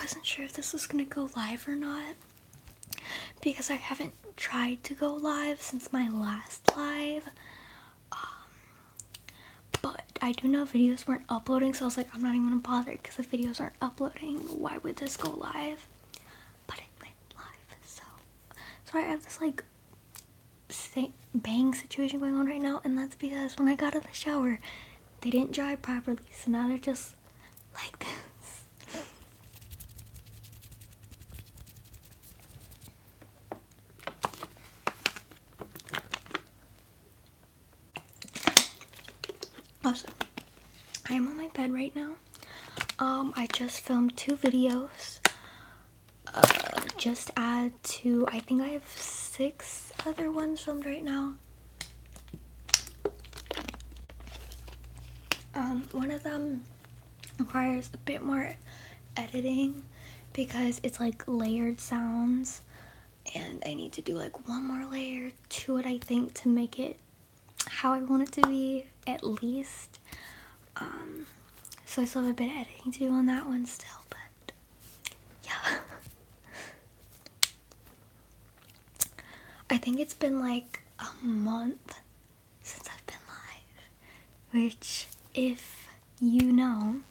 wasn't sure if this was gonna go live or not because I haven't tried to go live since my last live. But I do know videos weren't uploading, so I was like, I'm not even gonna bother because if videos aren't uploading, why would this go live? But it went live, so I have this like bang situation going on right now, and that's because when I got out of the shower, they didn't dry properly, so now they're just like this. Also, I am on my bed right now. I just filmed 2 videos. Just add to, I think I have 6 other ones filmed right now. One of them requires a bit more editing because it's like layered sounds, and I need to do like one more layer to it, I think, to make it how I want it to be, at least. So I still have a bit of editing to do on that one still, but yeah. I think it's been like a month since I've been live, which, if you know,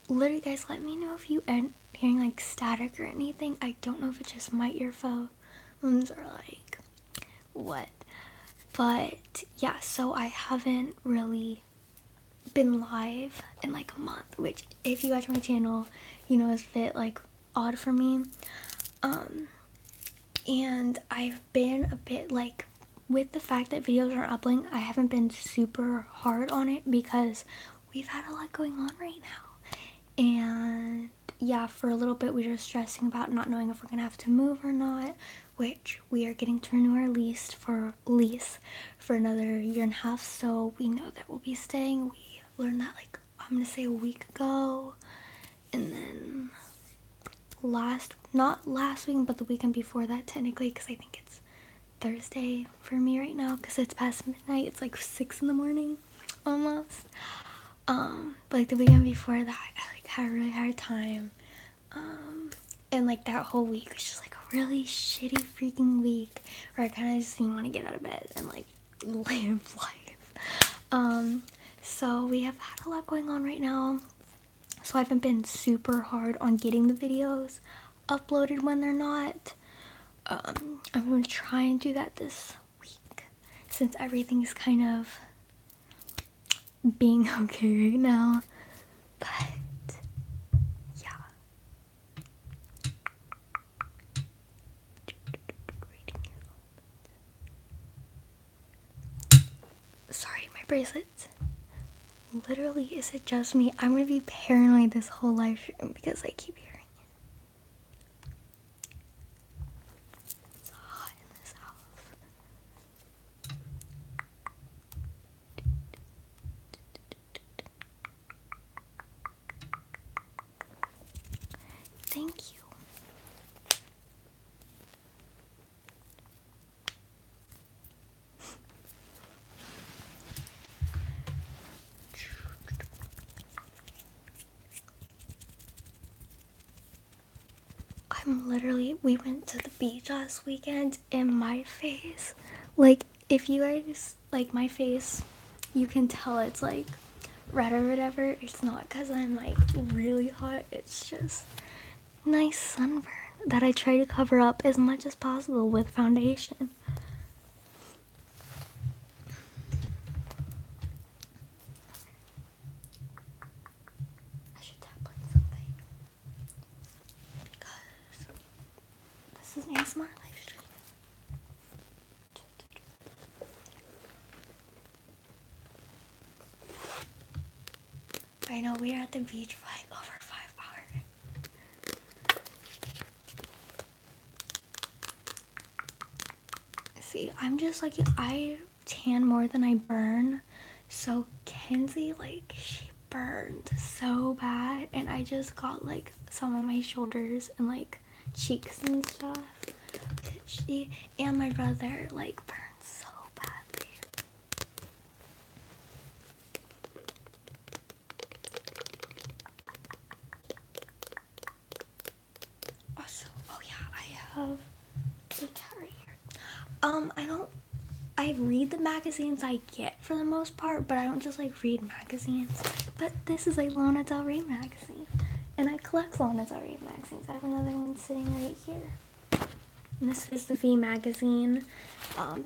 literally guys, let me know if you end hearing like static or anything. I don't know if it's just my earphones or like what, but yeah, so I haven't really been live in like a month, which if you watch my channel, you know, is a bit like odd for me. And I've been a bit like, with the fact that videos aren't uploading, I haven't been super hard on it because we've had a lot going on right now. And yeah, for a little bit we were stressing about not knowing if we're gonna have to move or not, which we are getting to renew our lease for another year and a half, so we know that we'll be staying. We learned that like, I'm gonna say a week ago, and then not last week, but the weekend before that technically, because I think it's Thursday for me right now because it's past midnight. It's like 6 in the morning almost. But like the weekend before that, I like had a really hard time. And like that whole week was just like a really shitty freaking week where I kind of just didn't want to get out of bed and like live life. So we have had a lot going on right now. So I haven't been super hard on getting the videos uploaded when they're not. I'm going to try and do that this week since everything's kind of being okay right now. But yeah. Sorry, my bracelets. Literally, is it just me? I'm gonna be paranoid this whole live stream because I keep hearing it. It's hot in this house. Thank you. We went to the beach last weekend, and my face, like, if you guys, like, my face, you can tell it's, like, red or whatever. It's not because I'm, like, really hot. It's just nice sunburn that I try to cover up as much as possible with foundation. I should tap on something because this is an ASMR live stream. I know we are at the beach for like over 5 hours. See, I'm just like, I tan more than I burn. So Kenzie, like, she burned so bad, and I just got like some on my shoulders and like cheeks and stuff. She and my brother like burned so badly. I read the magazines I get for the most part, but I don't just like read magazines. But this is a Lana Del Rey magazine, and I collect Lana Del Rey magazines. I have another one sitting right here. And this is the V magazine.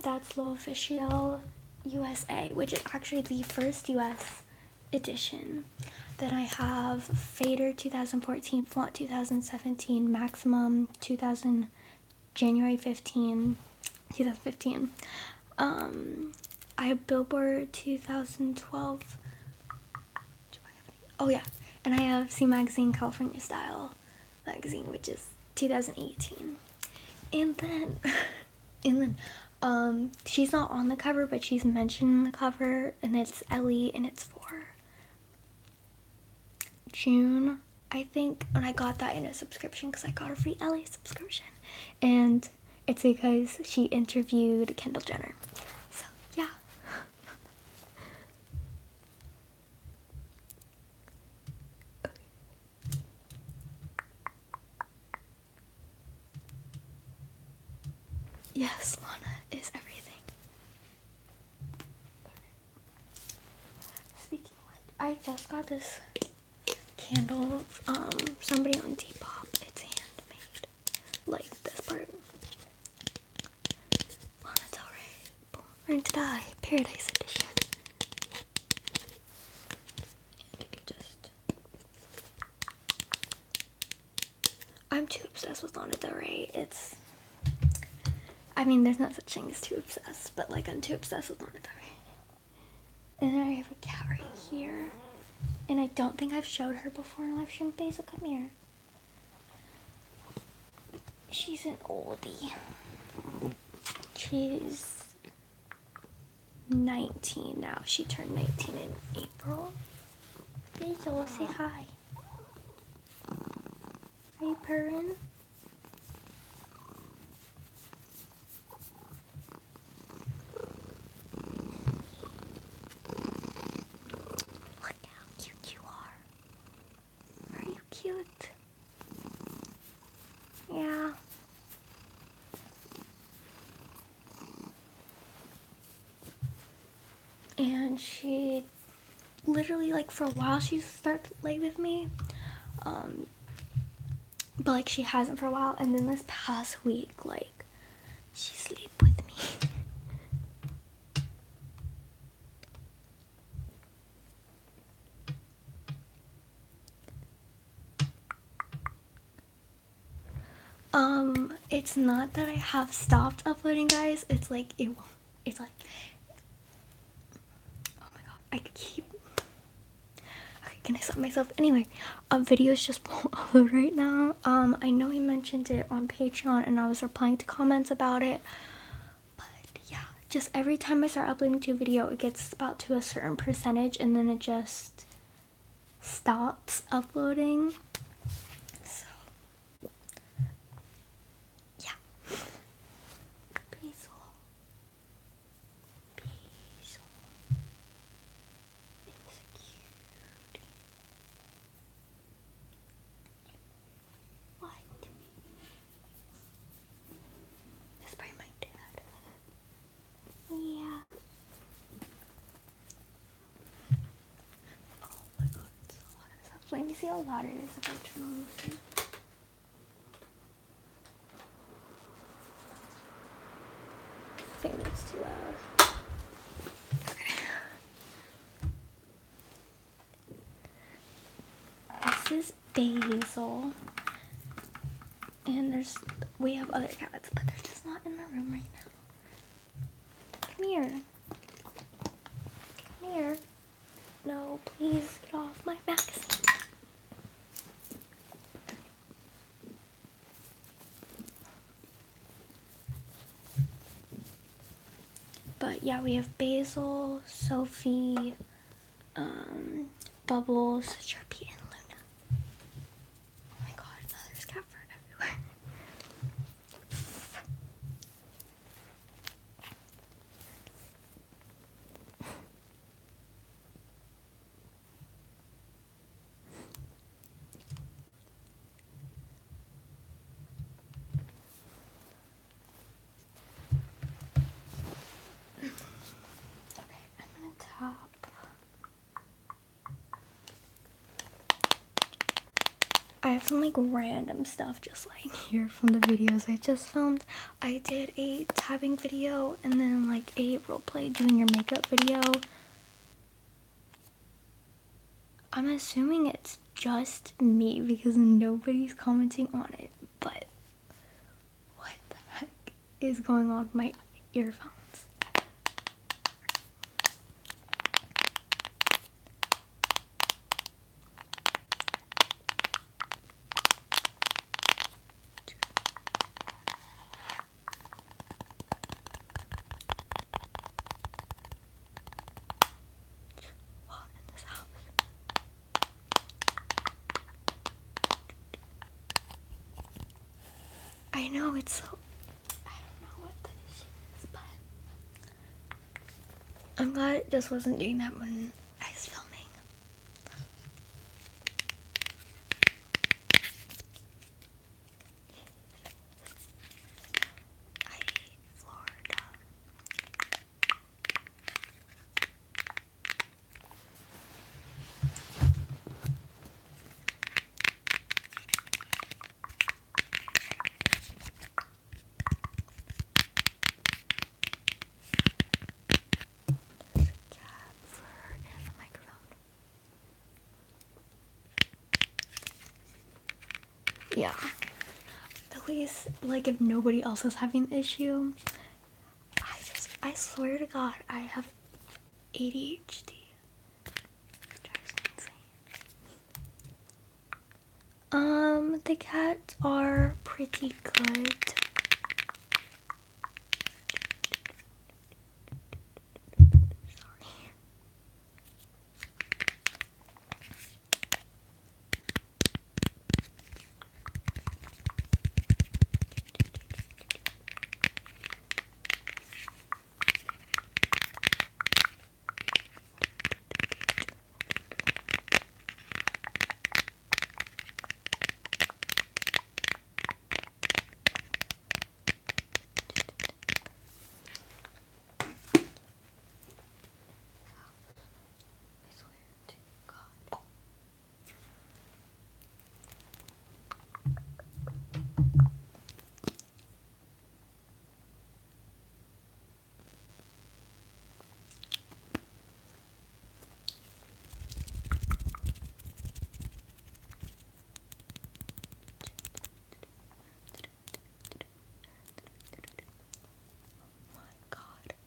That's L'Officiel USA, which is actually the first US edition. Then I have Fader 2014, Flaunt 2017, Maximum 2000, January 15, 2015. I have Billboard 2012. Oh yeah, and I have C Magazine California Style magazine, which is 2018. And then, she's not on the cover, but she's mentioned in the cover, and it's Ellie, and it's for June, I think. And I got that in a subscription because I got a free Ellie subscription, and it's because she interviewed Kendall Jenner. So yeah. Yes, Lana is everything. Speaking of which, I just got this candle, somebody on Depop. It's handmade. Like this part. Lana Del Rey, Born to Die, Paradise Edition. And you just... I'm too obsessed with Lana Del Rey. It's... I mean, there's no such thing as too obsessed, but like, I'm too obsessed with Lana Del Rey. And then I have a cat right here. And I don't think I've showed her before in live stream. Basil, come here. She's an oldie. She's 19 now. She turned 19 in April. Basil, say hi. Are you purring? Look how cute you are. Are you cute? Yeah. And she literally, like, for a while she started to lay with me, but like she hasn't for a while, and then this past week, like, she sleep with me. It's not that I have stopped uploading, guys. It's like it's like, oh my god, I keep... Okay, can I stop myself? Anyway, videos just won't upload right now. I know he mentioned it on Patreon, and I was replying to comments about it. But yeah, just every time I start uploading to a video, it gets about to a certain percentage, and then it just stops uploading. So yeah. Basil. Basil. It's cute. What? This is probably my dad. Yeah. Oh my god, it's a lot of stuff. Let me see how loud it is if I turn on the thing. I think that's too loud. Okay. This is Basil. And we have other cats, but they're just not in the room right now. Come here. Come here. No, please get off my magazine. But yeah, we have Basil, Sophie, Bubbles, Sharpie, and Luna. Oh my god, there's cat fur everywhere. have some like random stuff just like here from the videos I just filmed. I did a tapping video and then like a roleplay doing your makeup video. I'm assuming it's just me because nobody's commenting on it, but what the heck is going on with my earphones? I know it's so, I don't know what the issue is, but I'm glad it just wasn't doing that when I was filming. I hate Florida. Yeah, at least like if nobody else is having the issue, I swear to God, I have ADHD. It drives me insane. The cats are pretty good. Sorry.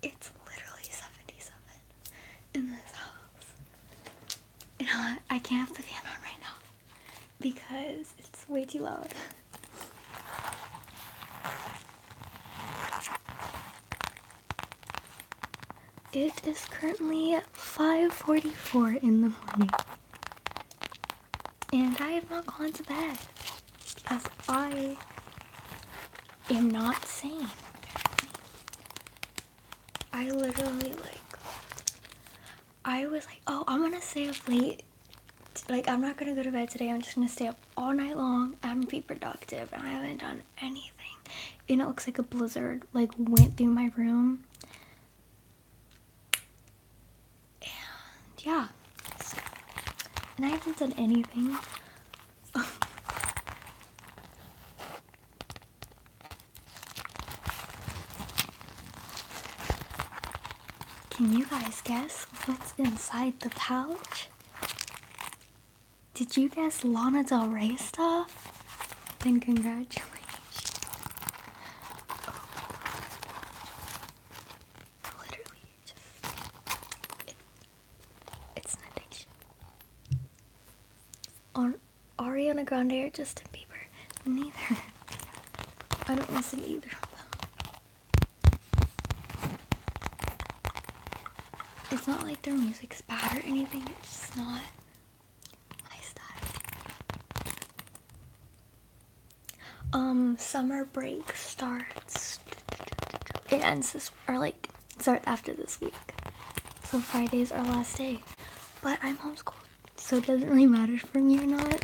It's literally 77 in this house. You know what? I can't have the fan on right now because it's way too loud. It is currently 5:44 in the morning. And I have not gone to bed because I am not sane. I literally I was like, oh, I'm gonna stay up late. Like, I'm not gonna go to bed today. I'm just gonna stay up all night long and be productive. And I haven't done anything. And it looks like a blizzard like went through my room. And yeah. And I haven't done anything. Can you guys guess what's inside the pouch? Did you guess Lana Del Rey stuff? Then congratulations. Literally, it's an addiction. On Ariana Grande or Justin Bieber? Neither. I don't listen to either of them. It's not like their music's bad or anything, it's just not my style. Summer break starts, it ends this, or like, start after this week. So Friday's our last day. But I'm homeschooled, so it doesn't really matter for me or not.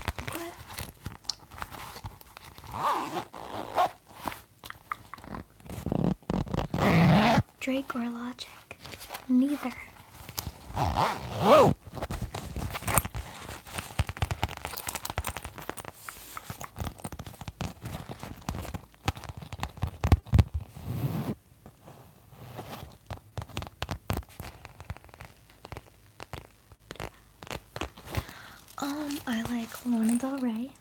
But Drake or Logic? Neither. I like Lana Del Rey,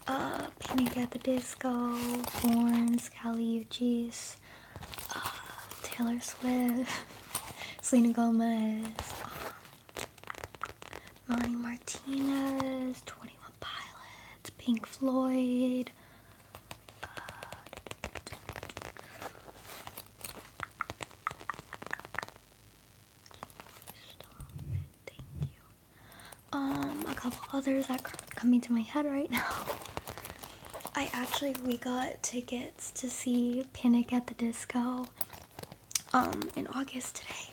Panic at the Disco, Borns, Kali Uchis, Taylor Swift, Selena Gomez, Melanie Martinez, 21 Pilots, Pink Floyd, a couple others that are coming to my head right now. We got tickets to see Panic at the Disco in August today,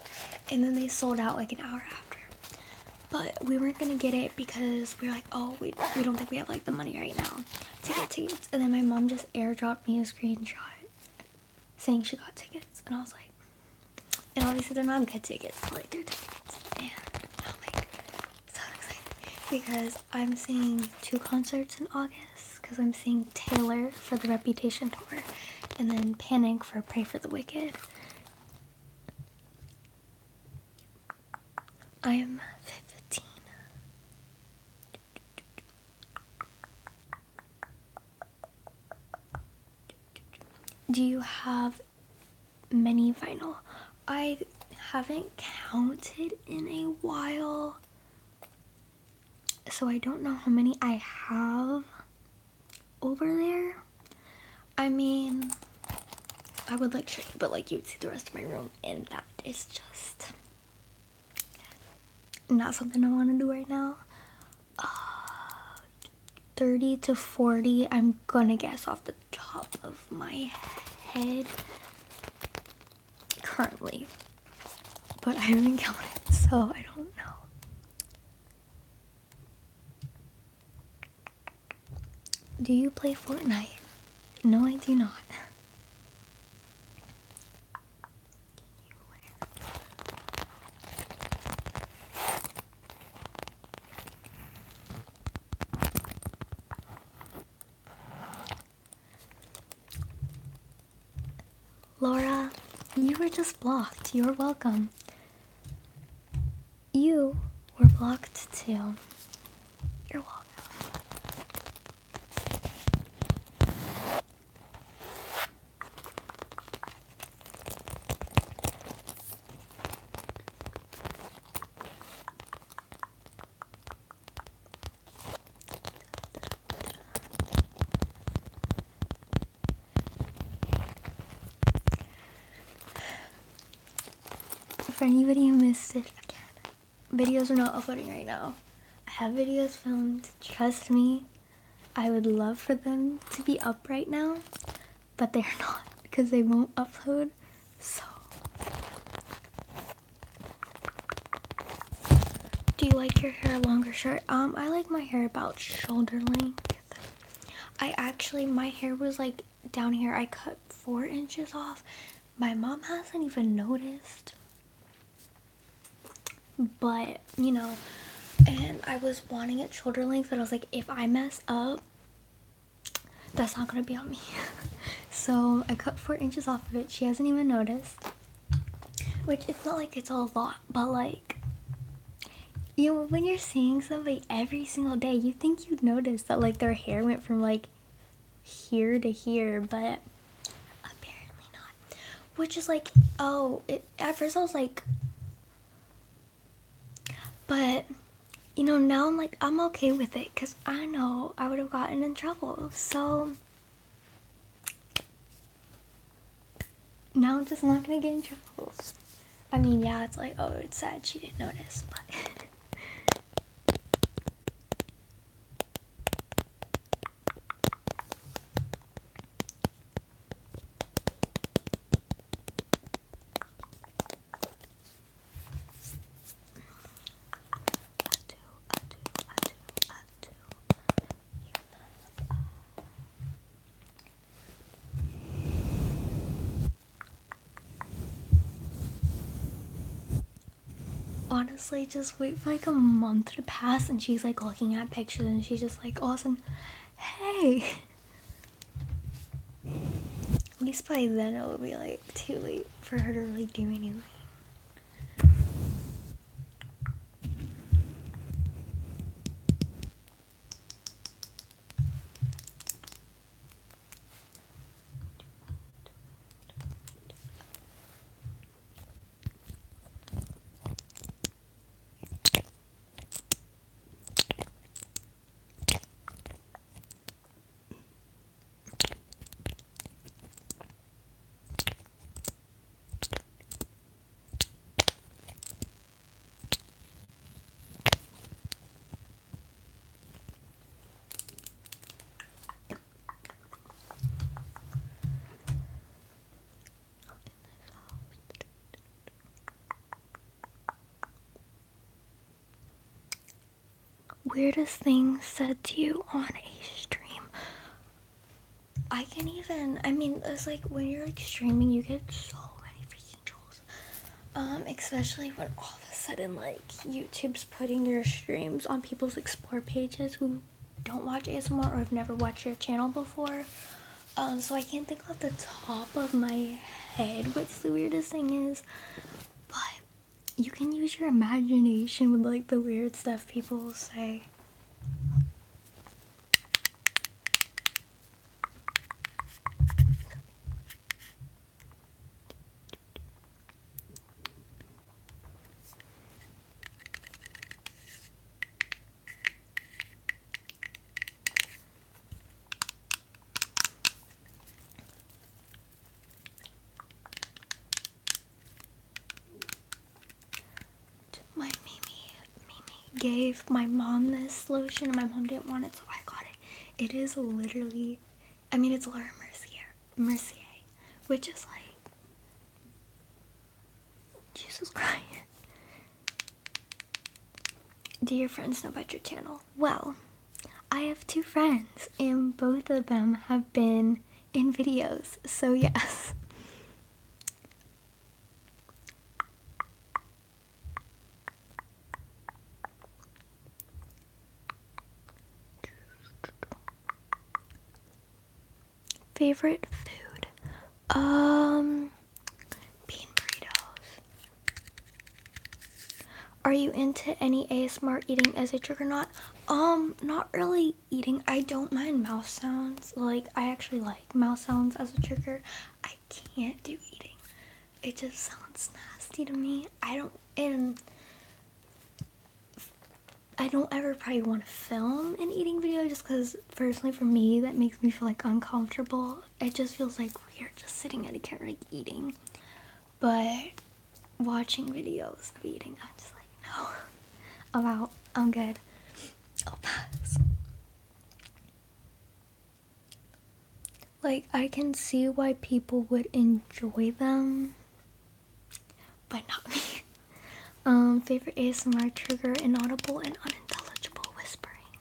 and then they sold out like an hour after. But we weren't gonna get it because we were like, oh, we don't think we have like the money right now to get tickets. And then my mom just airdropped me a screenshot saying she got tickets, and I was like, and obviously they're not good tickets, but like they're tickets, and I'm like so excited because I'm seeing 2 concerts in August, because I'm seeing Taylor for the Reputation tour and then Panic for Pray for the Wicked. I am 15. Do you have many vinyl? I haven't counted in a while, so I don't know how many I have over there. I mean, I would like to, but like you'd see the rest of my room, and that is just not something I want to do right now. 30 to 40, I'm gonna guess off the top of my head currently, but I haven't counted, so I don't know. Do you play Fortnite? No, I do not. Laura, you were just blocked. You're welcome. You were blocked too. You're welcome. For anybody who missed it, again, videos are not uploading right now. I have videos filmed, trust me. I would love for them to be up right now, but they're not because they won't upload. So, do you like your hair long or short? I like my hair about shoulder length. My hair was like down here. I cut 4 inches off. My mom hasn't even noticed. But, you know, and I was wanting it shoulder length, but I was like, if I mess up, that's not gonna be on me. So I cut 4 inches off of it. She hasn't even noticed, which it's not like it's a lot, but like, you know, when you're seeing somebody every single day, you think you'd notice that like their hair went from like here to here, but apparently not. Which is like, at first I was like, but you know, now I'm like, I'm okay with it because I know I would have gotten in trouble. So now I'm just not gonna get in trouble. I mean, yeah, it's like, oh, it's sad she didn't notice, but honestly, just wait for like a month to pass and she's like looking at pictures and she's just like, awesome, hey. At least by then it will be like too late for her to really do anything. weirdest thing said to you on a stream. I can't even, I mean, it's like when you're like streaming, you get so many freaking trolls. Especially when all of a sudden like YouTube's putting your streams on people's explore pages who don't watch ASMR or have never watched your channel before. So I can't think off the top of my head what's the weirdest thing is, but you can use your imagination with like the weird stuff people will say. My Mimi gave my mom this lotion and my mom didn't want it, so I got it. It is literally, I mean, it's Laura Mercier, which is like, Jesus Christ. Do your friends know about your channel? Well, I have 2 friends and both of them have been in videos, so yes. Favorite food? Bean burritos. Are you into any ASMR eating as a trick or not? Not really eating. I don't mind mouth sounds. Like, I actually like mouth sounds as a trigger. I can't do eating. It just sounds nasty to me. I don't ever probably want to film an eating video just because personally for me that makes me feel like uncomfortable. It just feels like weird just sitting at a camera like eating. But watching videos of eating, I'm just like, no. I'm out. I'm good. I'll pass. Like, I can see why people would enjoy them, but not me. Favorite ASMR trigger: inaudible and unintelligible whispering.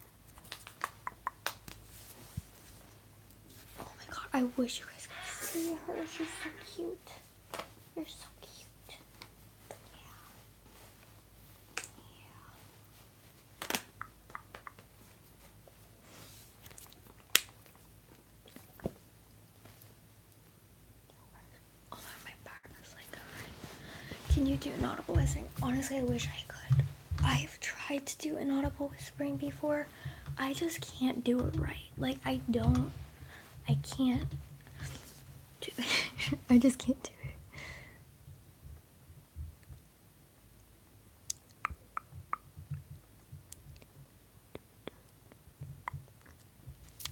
Oh my god, I wish you guys could see her. She's so cute. You're so cute. Yeah. Oh my back is like dying. Can you do inaudible whispering? Honestly, I wish I could. I've tried to do inaudible whispering before. I just can't do it right. Like, I can't do it. I just can't do it.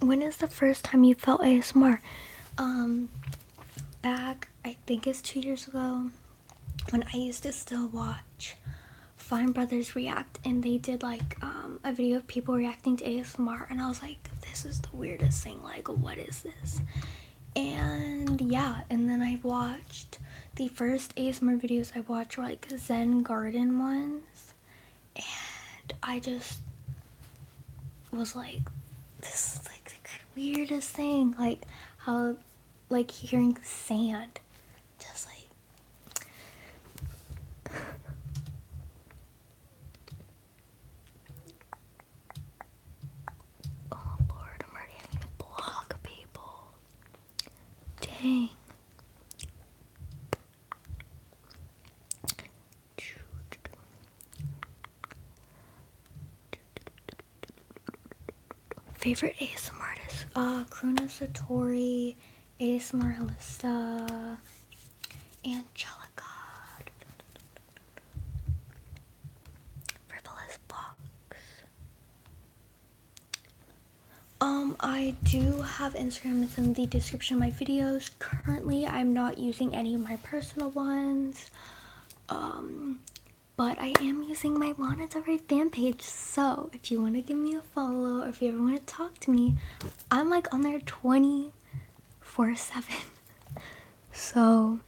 When is the first time you felt ASMR? Back, I think it's 2 years ago, when I used to still watch Fine Brothers React, and they did like a video of people reacting to ASMR, and I was like, this is the weirdest thing, like, what is this? And yeah, and then I watched the first ASMR videos I watched were like Zen Garden ones, and I just was like, this is like the weirdest thing, like how, like, hearing sand, just like, oh Lord, I'm already having to block people. Dang. Favorite ASMR artist? Kruna Satori, ASMR Alista, Angelica, Frivolous Box. I do have Instagram. It's in the description of my videos. Currently, I'm not using any of my personal ones. But I am using my Lana Del Rey fan page, so if you want to give me a follow, or if you ever want to talk to me, I'm like on there 24/7. So,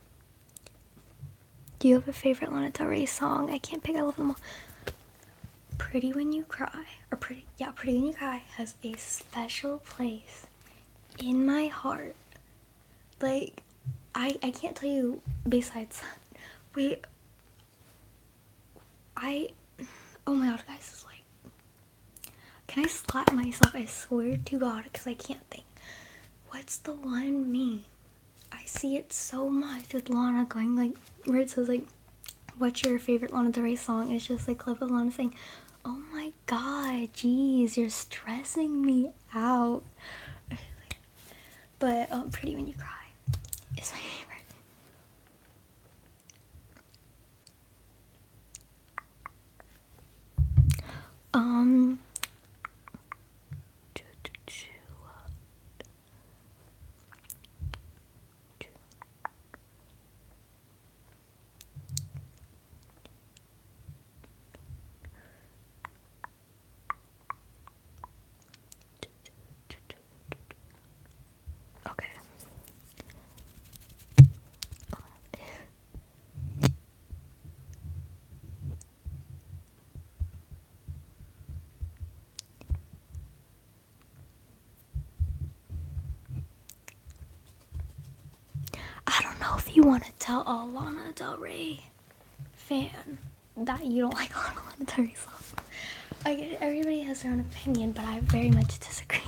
do you have a favorite Lana Del Rey song? I can't pick, I love them all. Pretty When You Cry, or Pretty When You Cry has a special place in my heart. Like, I can't tell you besides that. Oh my god, guys, it's like, can I slap myself? I swear to God, because I can't think. What's the one meme? I see it so much with Lana going like, where it says like, what's your favorite Lana Del Rey song? It's just like clip of Lana saying, oh my god, jeez, you're stressing me out. But Pretty When You Cry is my favorite. Um, okay. I don't know if you want to tell a Lana Del Rey fan that you don't like Lana Del Rey songs. I get it, everybody has their own opinion, but I very much disagree.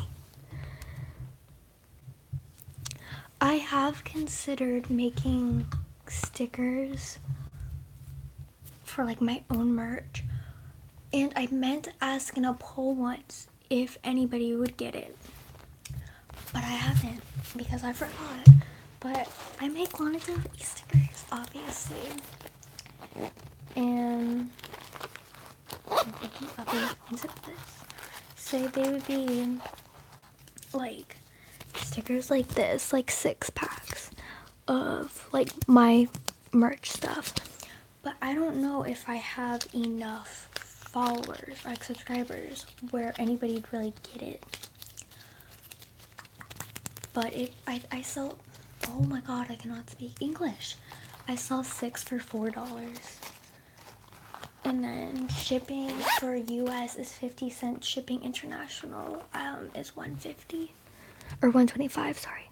I have considered making stickers for like my own merch, and I meant to ask in a poll once if anybody would get it, but I haven't because I forgot. But I make Lana Del Rey stickers, obviously, and I'm thinking of the things like this. So they would be like stickers like this, like 6-packs of like my merch stuff. But I don't know if I have enough followers, like subscribers, where anybody would really get it. But I sell, oh my god, I cannot speak English. I sell 6 for $4. And then shipping for US is 50 cents. Shipping international is $1.50 or $1.25, sorry.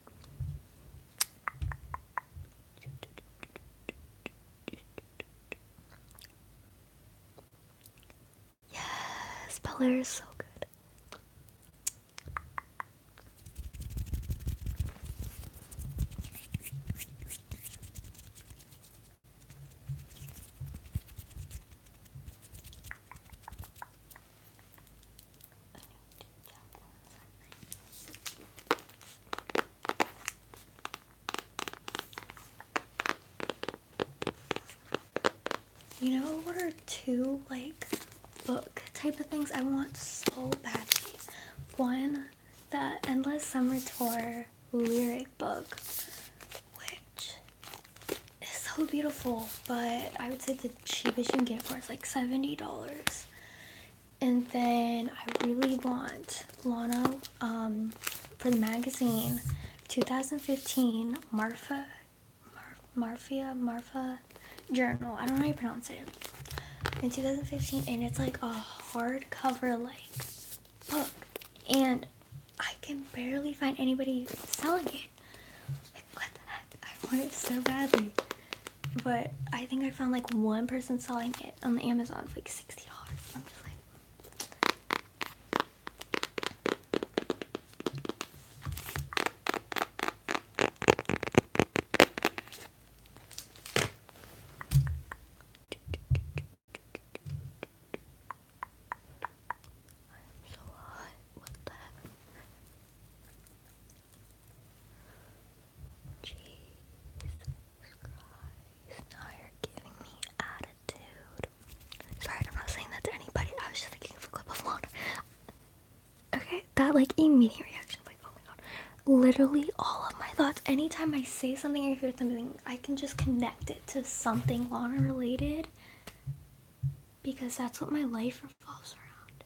Yes, Bel Air is so good. You know what are two like book type of things I want so badly? One, the Endless Summer Tour lyric book, which is so beautiful, but I would say the cheapest you can get for is like $70. And then I really want Lana for the magazine 2015 Marfa journal. I don't know how you pronounce it. In 2015, and it's like a hardcover like book, and I can barely find anybody selling it. Like, what the heck? I want it so badly, but I think I found like one person selling it on the Amazon for like $60. I'm just like, so hot. What the heck? Jesus Christ. Now you're giving me attitude. Sorry, I'm not saying that to anybody. I was just thinking of a clip of Lana. Okay, that like immediate reaction, like, oh my god. Literally all of my thoughts. Anytime I say something or hear something, I can just connect it to something Lana related, because that's what my life revolves around.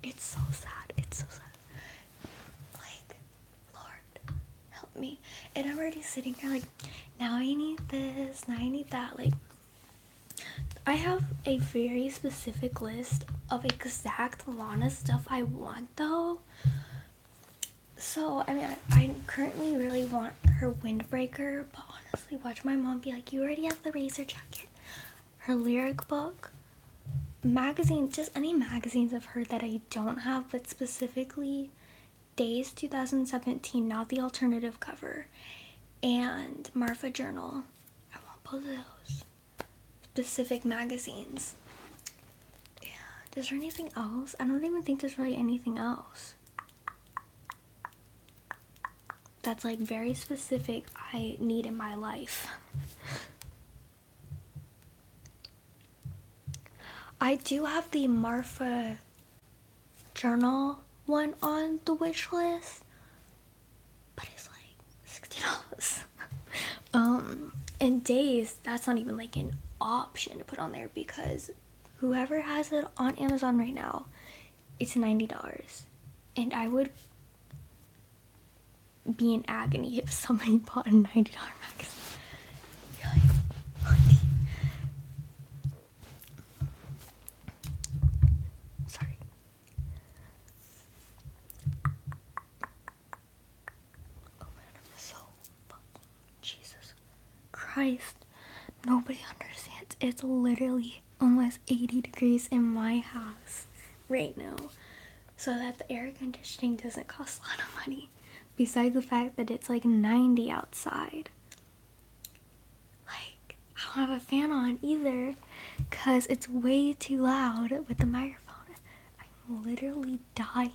It's so sad. It's so sad. Like, Lord, help me. And I'm already sitting here like, now I need this, now I need that. Like, I have a very specific list of exact Lana stuff I want though. So, I mean, I currently really want her windbreaker, but honestly, watch my mom be like, you already have the Razor jacket. Her lyric book, magazine, just any magazines of her that I don't have, but specifically Days 2017, not the alternative cover, and Marfa Journal. I want both of those specific magazines. Yeah, is there anything else? I don't even think there's really anything else that's like very specific I need in my life. I do have the Marfa Journal one on the wish list, but it's like $60. And Days, that's not even like an option to put on there because whoever has it on Amazon right now, it's $90. And I would be in agony if somebody bought a $90 magazine. Sorry. Oh man, I'm so fucking Jesus Christ. Nobody understands. It's literally almost 80 degrees in my house right now. So that the air conditioning doesn't cost a lot of money. Besides the fact that it's like 90 outside. Like, I don't have a fan on either because it's way too loud with the microphone. I'm literally dying.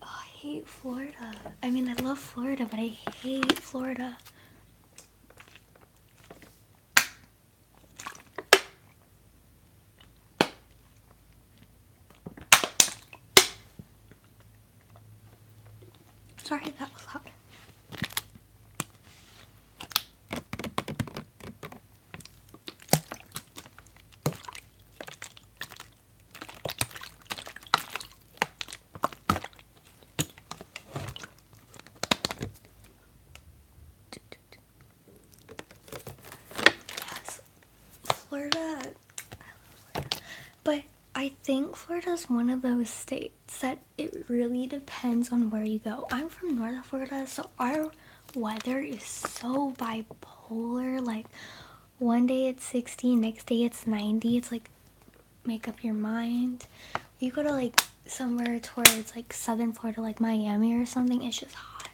Oh, I hate Florida. I mean, I love Florida, but I hate Florida. Sorry, that was loud. Yes, Florida. But I think Florida's one of those states that it really depends on where you go. I'm from North Florida, so our weather is so bipolar. Like, one day it's 60, next day it's 90. It's like, make up your mind. You go to like somewhere towards like southern Florida, like Miami or something, it's just hot.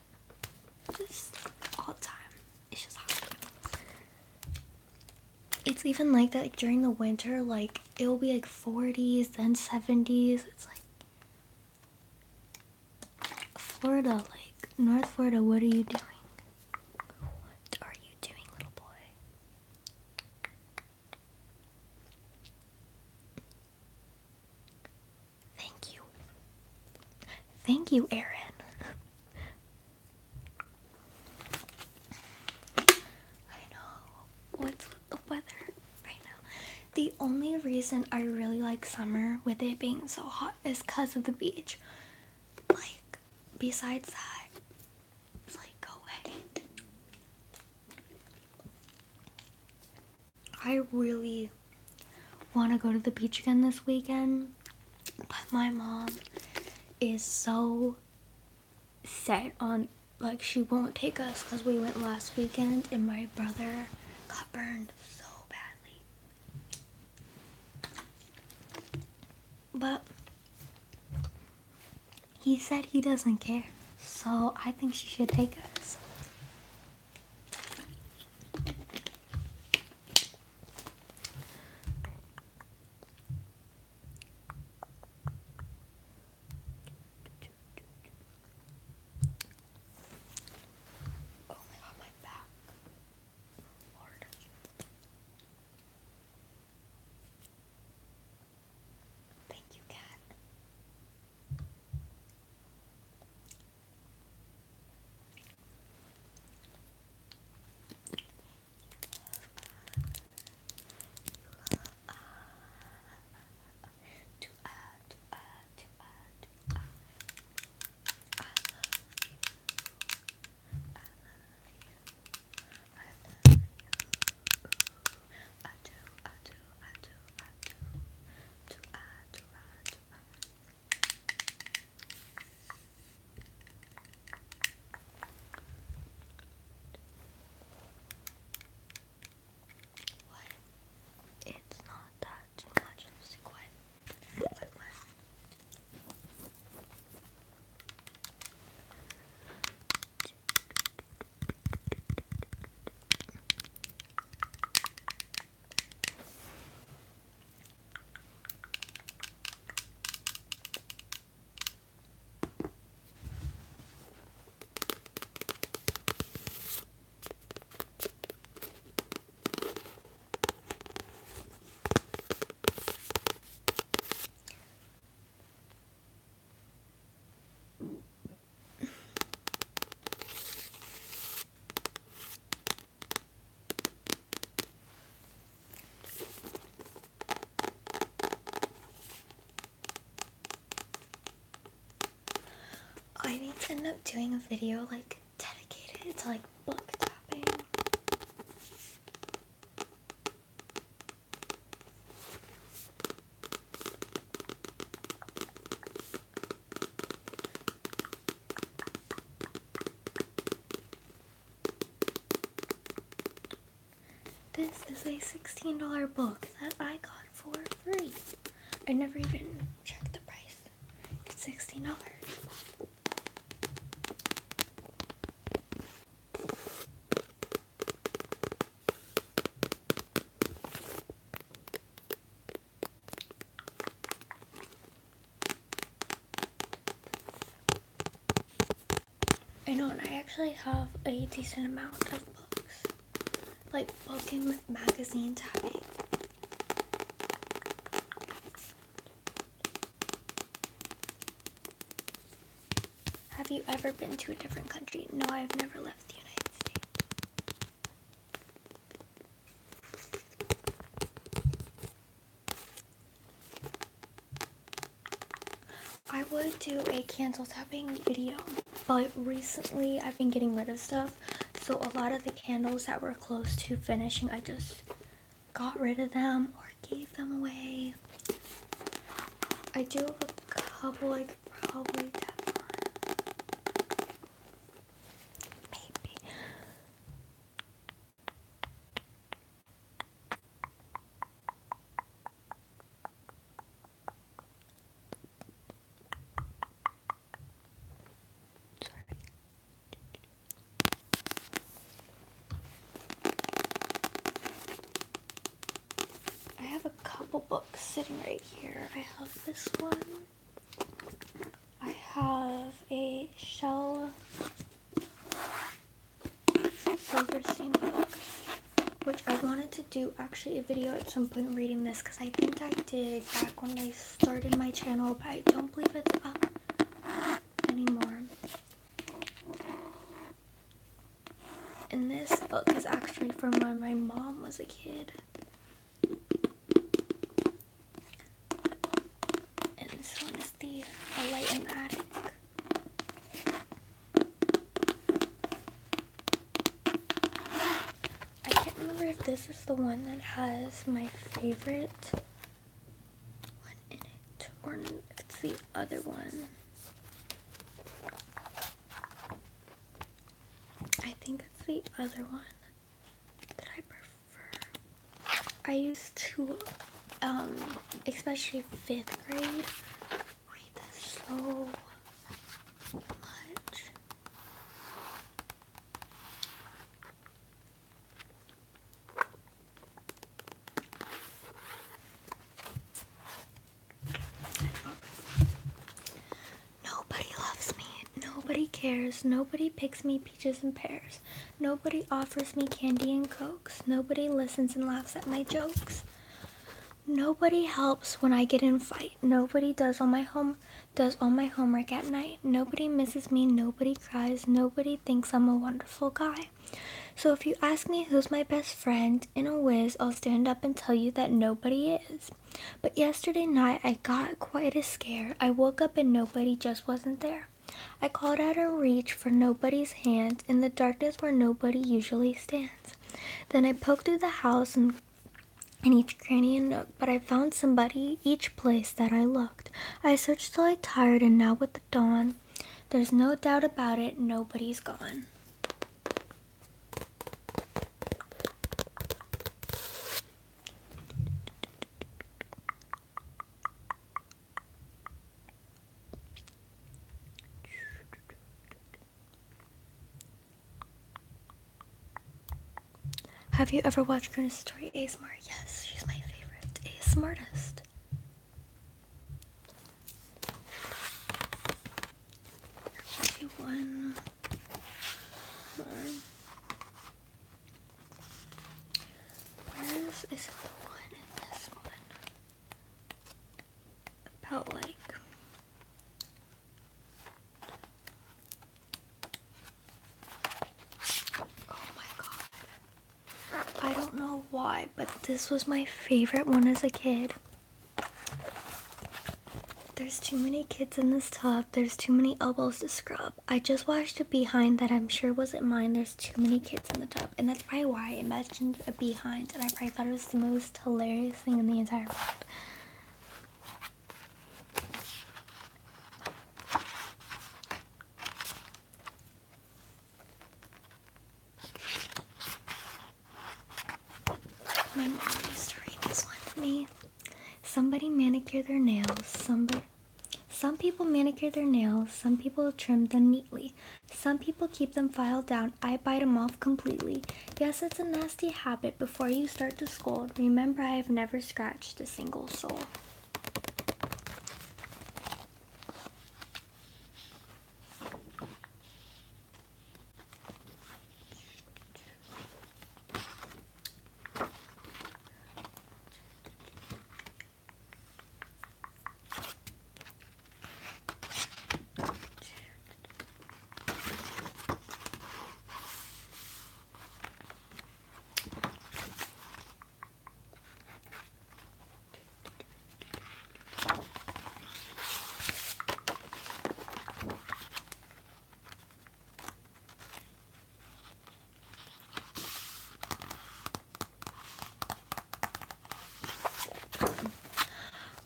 Just all the time. It's just hot. It's even like that like, during the winter, like it'll be like 40s, then 70s. It's like Florida, like North Florida, what are you doing? What are you doing, little boy? Thank you. Thank you, Aaron. I know. What's with the weather right now? The only reason I really like summer with it being so hot is because of the beach. Like, besides that, it's like, go away. I really want to go to the beach again this weekend, but my mom is so set on, like, she won't take us because we went last weekend and my brother got burned so badly. But he said he doesn't care, so I think she should take us. Oh my god, my back. Lord. Thank you, cat. doing a video like dedicated to like book tapping. This is a $16 book that I got for free. I never even checked the price. It's $16. I know, and I actually have a decent amount of books, like book and magazine tapping. Have you ever been to a different country? No, I've never left the United States. I would do a candle tapping video, but recently I've been getting rid of stuff, so a lot of the candles that were close to finishing, I just got rid of them or gave them away. I do have a couple I could probably tap on. Maybe. I have a couple books sitting right here. I have this one. I have a Shel Silverstein book, which I wanted to do actually a video at some point reading this, because I think I did back when I started my channel, but I don't believe it's up anymore. And this book is actually from when my mom was a kid. And this one is the A Light in the Attic. I can't remember if this is the one that has my favorite one in it, or if it's the other one. I think it's the other one that I prefer. I used to, especially 5th grade, read this so much. Nobody loves me. Nobody cares. Nobody picks me peaches and pears. Nobody offers me candy and cokes. Nobody listens and laughs at my jokes. Nobody helps when I get in a fight. Nobody does all my homework at night. Nobody misses me. Nobody cries. Nobody thinks I'm a wonderful guy. So if you ask me who's my best friend, in a whiz, I'll stand up and tell you that nobody is. But yesterday night, I got quite a scare. I woke up and nobody just wasn't there. I called out and reached for nobody's hand in the darkness where nobody usually stands. Then I poked through the house and in each cranny and nook, but I found somebody each place that I looked. I searched till I tired, and now with the dawn, there's no doubt about it, nobody's gone. Have you ever watched Kristen Story ASMR? Yes, she's my favorite ASMR artist. Maybe one more. Is it the one in this one? About like I don't know why, but this was my favorite one as a kid. There's too many kids in this tub. There's too many elbows to scrub. I just washed a behind that I'm sure wasn't mine. There's too many kids in the tub. And that's probably why I imagined a behind. And I probably thought it was the most hilarious thing in the entire world. My mom used to read this one to me. Somebody manicure their nails. Some people manicure their nails. Some people trim them neatly. Some people keep them filed down. I bite them off completely. Yes, it's a nasty habit. Before you start to scold, remember I have never scratched a single soul.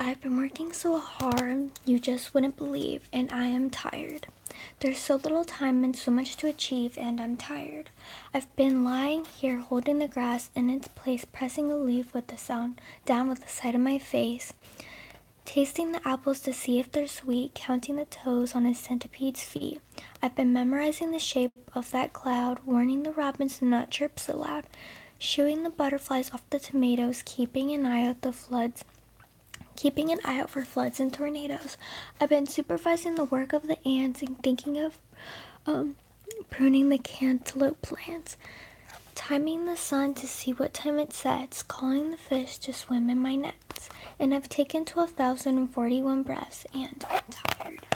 I've been working so hard, you just wouldn't believe, and I am tired. There's so little time and so much to achieve, and I'm tired. I've been lying here holding the grass in its place, pressing a leaf with the sound down with the side of my face, tasting the apples to see if they're sweet, counting the toes on a centipede's feet. I've been memorizing the shape of that cloud, warning the robins to not chirp so loud, shooing the butterflies off the tomatoes, keeping an eye out for floods and tornadoes. I've been supervising the work of the ants and thinking of pruning the cantaloupe plants, timing the sun to see what time it sets, calling the fish to swim in my nets. And I've taken 12,041 breaths, and I'm tired.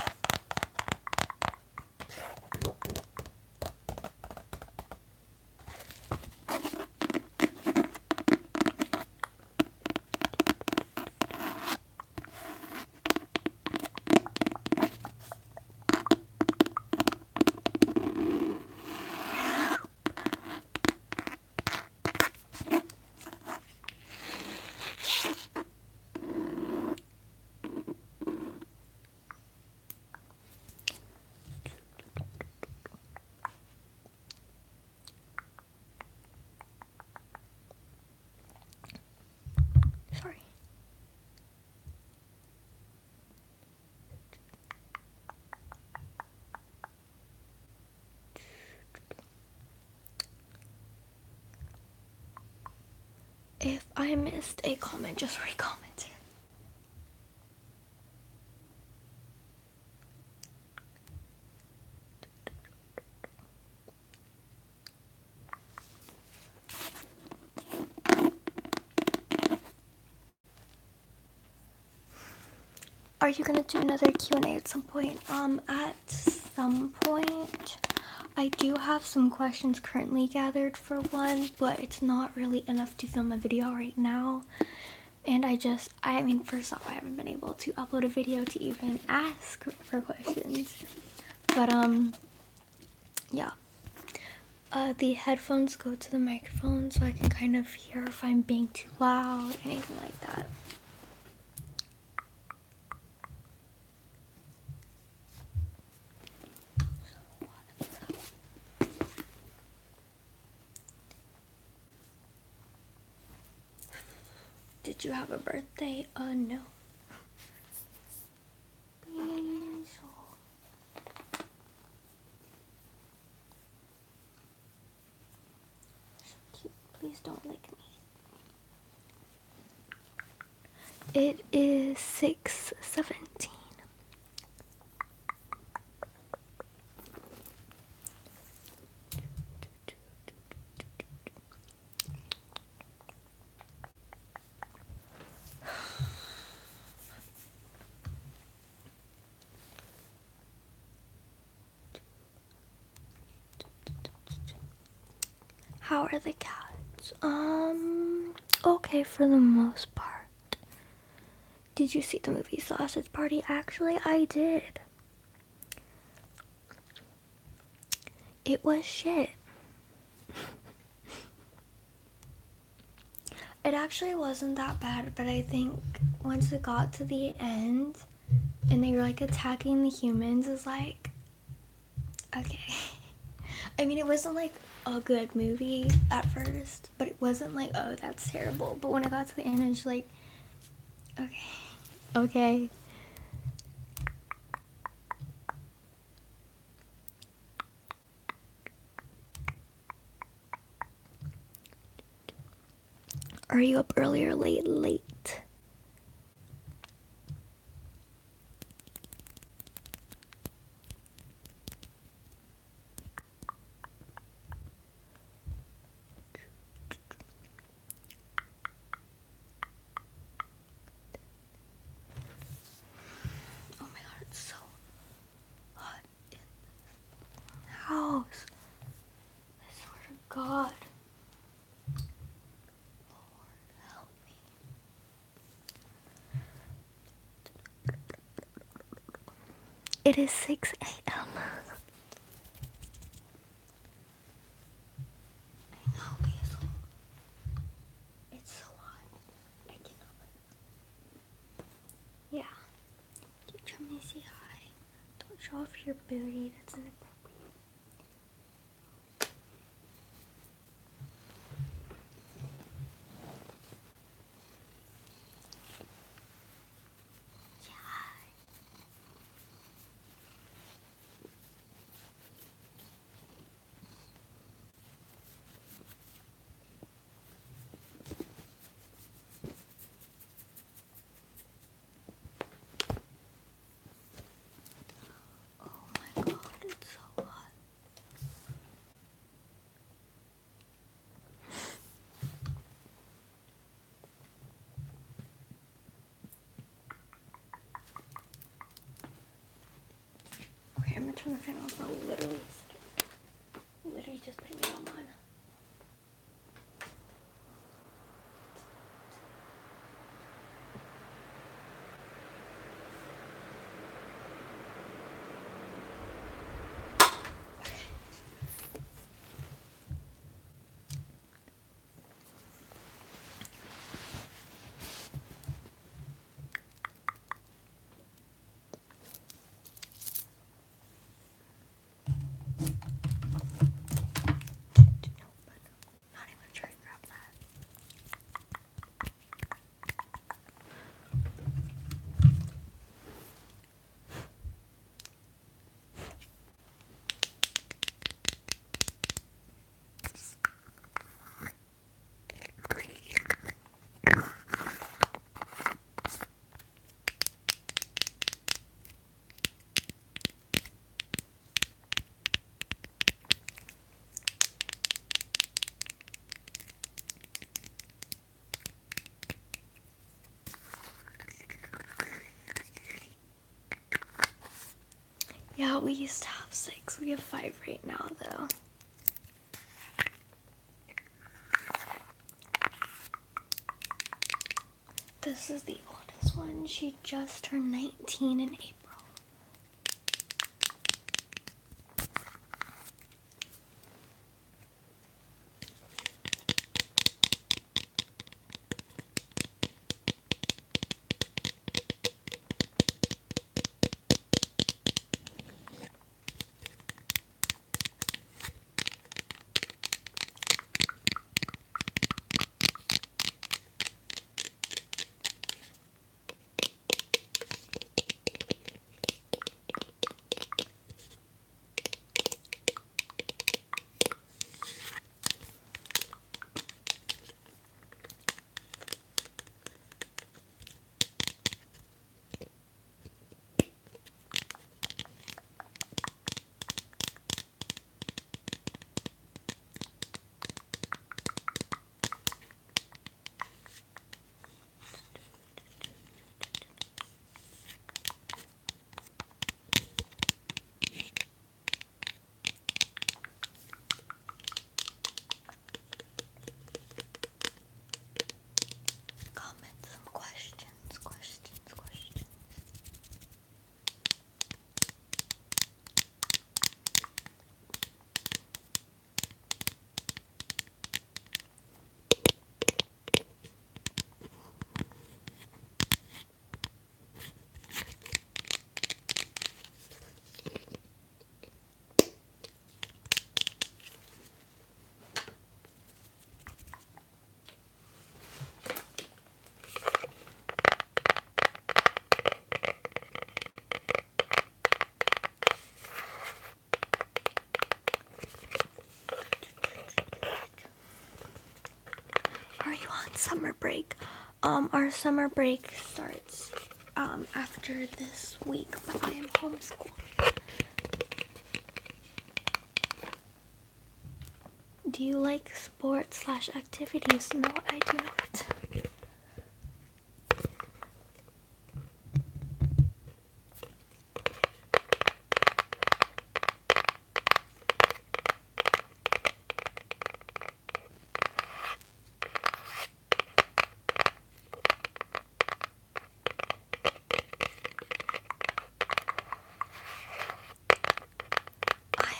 Sorry. If I missed a comment, just re-comment. Are you gonna do another Q&A at some point? At some point. I do have some questions currently gathered for one, but it's not really enough to film a video right now. And I mean, first off, I haven't been able to upload a video to even ask for questions. But, yeah. The headphones go to the microphone so I can kind of hear if I'm being too loud, anything like that. Did you have a birthday? No. Please don't lick me. It is 6:17. How are the cats? Okay for the most part. Did you see the movie Sausage Party? Actually, I did. It was shit. It actually wasn't that bad, but I think once it got to the end and they were like attacking the humans, is like, okay. I mean, it wasn't like a good movie at first, but it wasn't like, oh, that's terrible. But when it got to the end, it's like, okay. Okay. Are you up early or late? Late. Oh my god, it's so hot in the house. I swear to God. Lord, help me. It is 6 a.m. I know, Basil. It's so hot. I cannot. Yeah. You try me, say hi. Don't show off your booty. That's inappropriate. Oh my god, it's so hot. Okay, I'm gonna turn the fan off. I literally just put me on one. Not even try to grab that. Yeah, we used to have 6. We have 5 right now, though. This is the oldest one. She just turned 19 in April. on summer break. Our summer break starts after this week, but I am homeschooled. Do you like sports / activities? No, I do not. I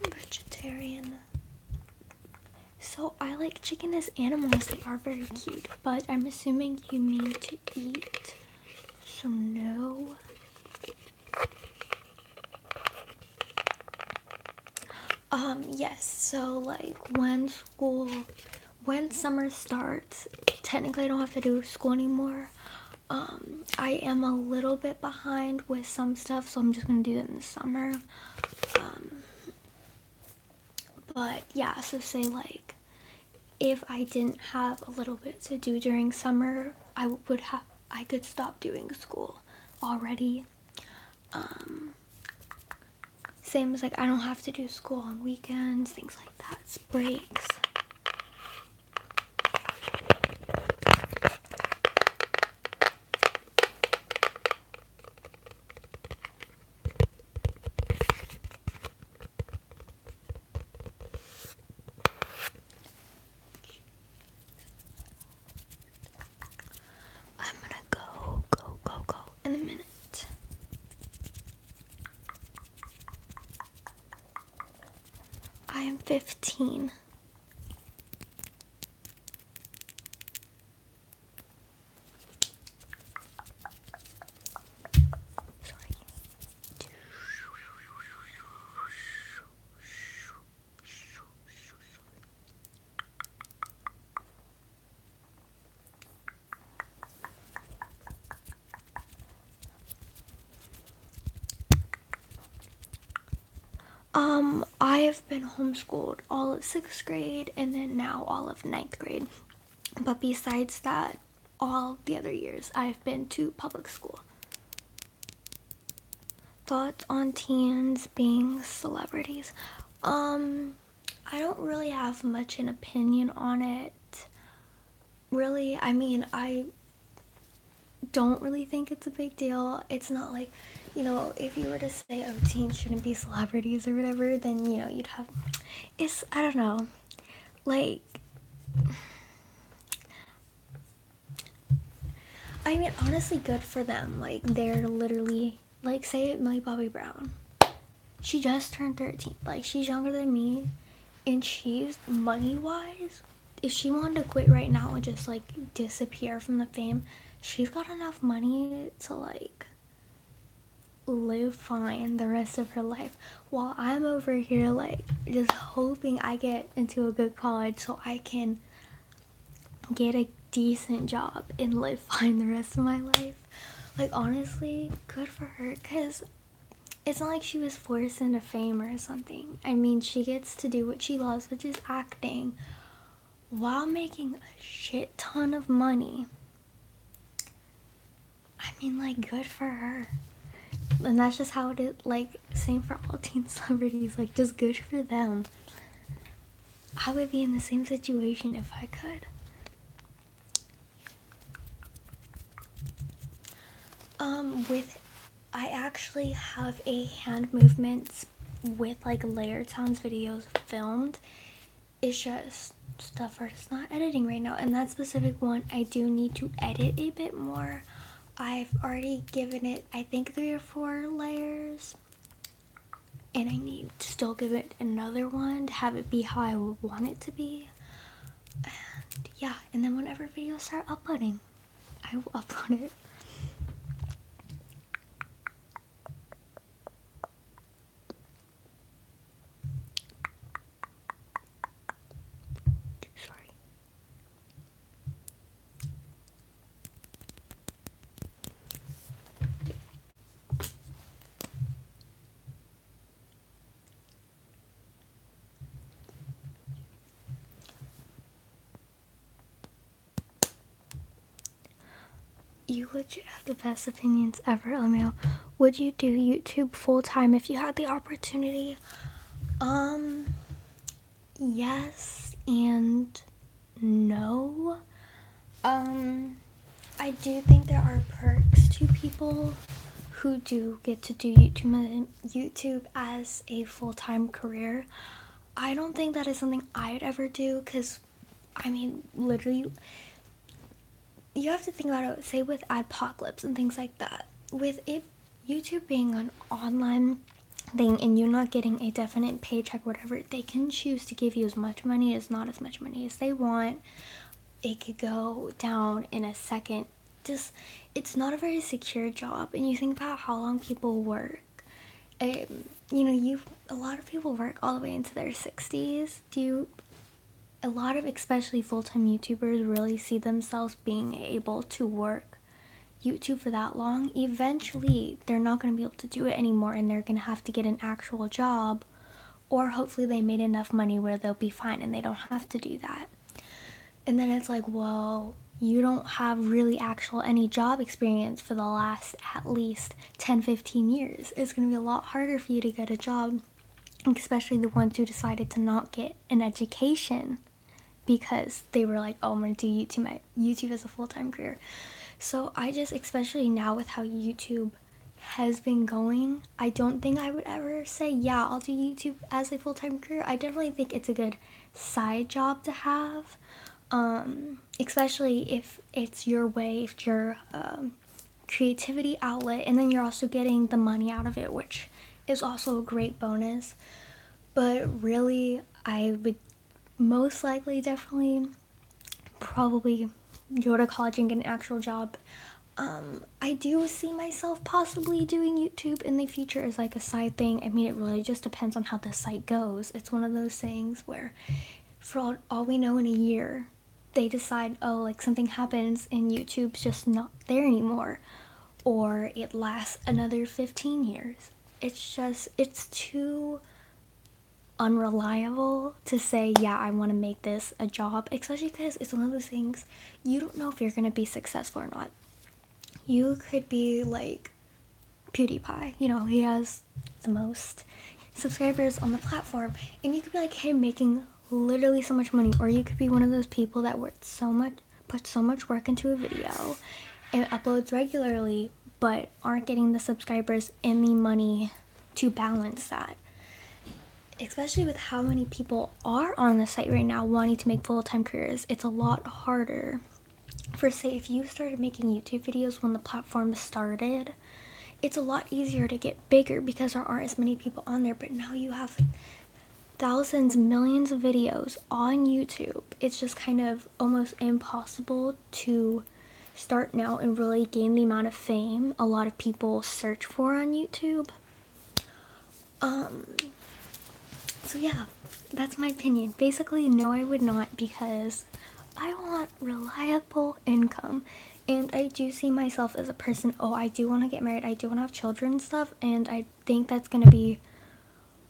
am vegetarian. So I like chicken as animals. They are very cute, but I'm assuming you mean to eat. So no. Yes, so like when summer starts, technically I don't have to do school anymore. I am a little bit behind with some stuff, so I'm just gonna do it in the summer. But yeah, so say like if I didn't have a little bit to do during summer, I could stop doing school already. Same as like I don't have to do school on weekends, things like that. It's breaks. I'm gonna go in a minute. I am 15. Sorry. I have been homeschooled all of 6th grade and then now all of 9th grade. But besides that, all the other years I've been to public school. Thoughts on teens being celebrities? I don't really have much an opinion on it. Really, I mean, I don't really think it's a big deal. It's not like, if you were to say, oh, teens shouldn't be celebrities or whatever, then, you'd have, I don't know, like, I mean, honestly, good for them. Like, they're literally, like, say Millie Bobby Brown. She just turned 13. Like, she's younger than me, and she's, money-wise, if she wanted to quit right now and just, like, disappear from the fame, she's got enough money to, like, live fine the rest of her life, while I'm over here like just hoping I get into a good college so I can get a decent job and live fine the rest of my life. Like, honestly, good for her, because it's not like she was forced into fame or something. I mean, she gets to do what she loves, which is acting, while making a shit ton of money. I mean, like, good for her. And that's just how it is. Like, same for all teen celebrities. Like, just good for them. I would be in the same situation if I could. I actually have a hand movements with like Layered Sounds videos filmed. It's just stuff we're just not editing right now, and that specific one I do need to edit a bit more. I've already given it, I think, 3 or 4 layers, and I need to still give it another one to have it be how I would want it to be. And yeah, and then whenever videos start uploading, I will upload it. Sorry. You legit have the best opinions ever, Emil. Would you do YouTube full-time if you had the opportunity? Yes and no. I do think there are perks to people who do get to do YouTube as a full-time career. I don't think that is something I'd ever do, because I mean, literally, you have to think about it, say with Adpocalypse and things like that. With it, YouTube being an online thing and you not getting a definite paycheck, whatever, they can choose to give you as much money as not as much money as they want. It could go down in a second. Just, it's not a very secure job. And you think about how long people work. A lot of people work all the way into their 60s. A lot of especially full-time YouTubers really see themselves being able to work YouTube for that long? Eventually, they're not going to be able to do it anymore, and they're going to have to get an actual job, or hopefully they made enough money where they'll be fine and they don't have to do that. And then it's like, well, you don't have really any job experience for the last at least 10-15 years. It's going to be a lot harder for you to get a job, especially the ones who decided to not get an education because they were like, oh, I'm going to do YouTube as a full-time career. So I just, especially now with how YouTube has been going, I don't think I would ever say, yeah, I'll do YouTube as a full-time career. I definitely think it's a good side job to have, especially if it's your way, if your creativity outlet, and then you're also getting the money out of it, which is also a great bonus. But really, I would most likely definitely probably go to college and get an actual job. I do see myself possibly doing YouTube in the future as like a side thing. I mean, it really just depends on how the site goes. It's one of those things where for all we know, in a year they decide, oh, like something happens and YouTube's just not there anymore, or it lasts another 15 years. It's too unreliable to say, yeah, I want to make this a job, especially because it's one of those things you don't know if you're going to be successful or not. You could be like PewDiePie, he has the most subscribers on the platform, and you could be like him, making literally so much money. Or you could be one of those people that put so much work into a video and uploads regularly but aren't getting the subscribers and the money to balance that. Especially with how many people are on the site right now wanting to make full-time careers, it's a lot harder. For say, if you started making YouTube videos when the platform started, it's a lot easier to get bigger because there aren't as many people on there. But now you have thousands, millions of videos on YouTube. It's just kind of almost impossible to start now and really gain the amount of fame a lot of people search for on YouTube. So yeah, that's my opinion. Basically, no, I would not, because I want reliable income. And I do see myself as a person, I do want to get married, I do want to have children and stuff, and I think that's going to be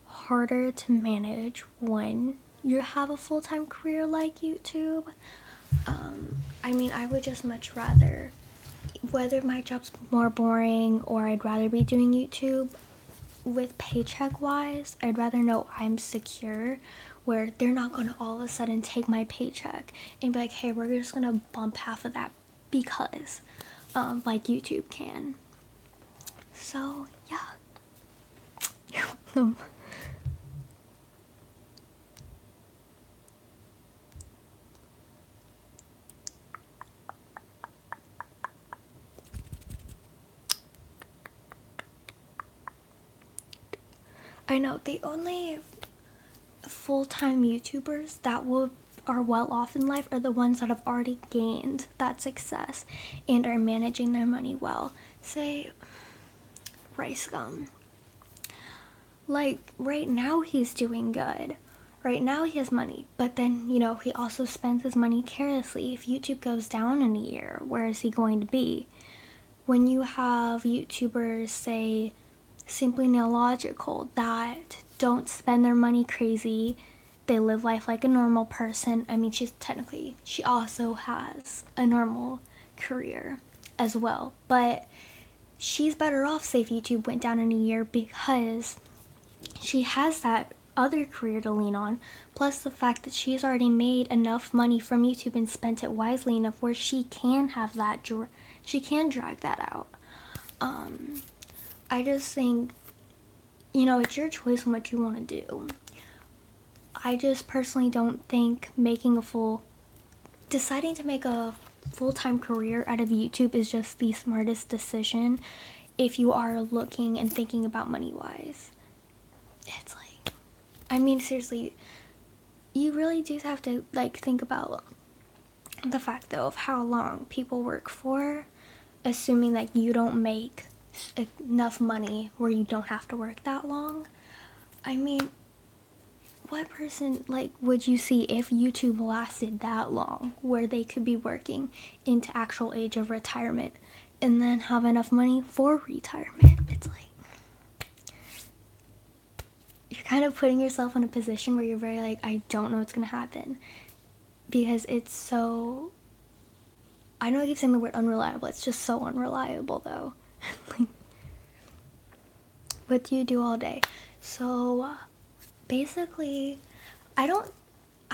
harder to manage when you have a full-time career like YouTube. I mean, I would just much rather, whether my job's more boring or I'd rather be doing YouTube, with paycheck wise, I'd rather know I'm secure, where they're not going to all of a sudden take my paycheck and be like, hey, we're just going to bump half of that because like YouTube can. So yeah. I know the only full-time YouTubers that are well off in life are the ones that have already gained that success and are managing their money well. Say Rice Gum. Like right now he's doing good. Right now he has money, but then he also spends his money carelessly. If YouTube goes down in a year, where is he going to be? When you have YouTubers, say Simply Nailogical, that don't spend their money crazy, they live life like a normal person. I mean, she also has a normal career. as well. But she's better off, say, if YouTube went down in a year, because she has that other career to lean on, plus the fact that she's already made enough money from YouTube and spent it wisely enough where she can have that, she can drag that out. I just think, you know, it's your choice on what you want to do. I just personally don't think deciding to make a full-time career out of YouTube is just the smartest decision if you are looking and thinking about money-wise. It's like, I mean, seriously, you really do have to, like, think about the fact, though, of how long people work for, assuming that you don't make enough money where you don't have to work that long. I mean, what person, like, would you see if YouTube lasted that long where they could be working into actual age of retirement and then have enough money for retirement? It's like, you're kind of putting yourself in a position where you're very like, I don't know what's gonna happen, because it's so, I know I keep saying the word unreliable, it's just so unreliable though. Like, what do you do all day? So basically, I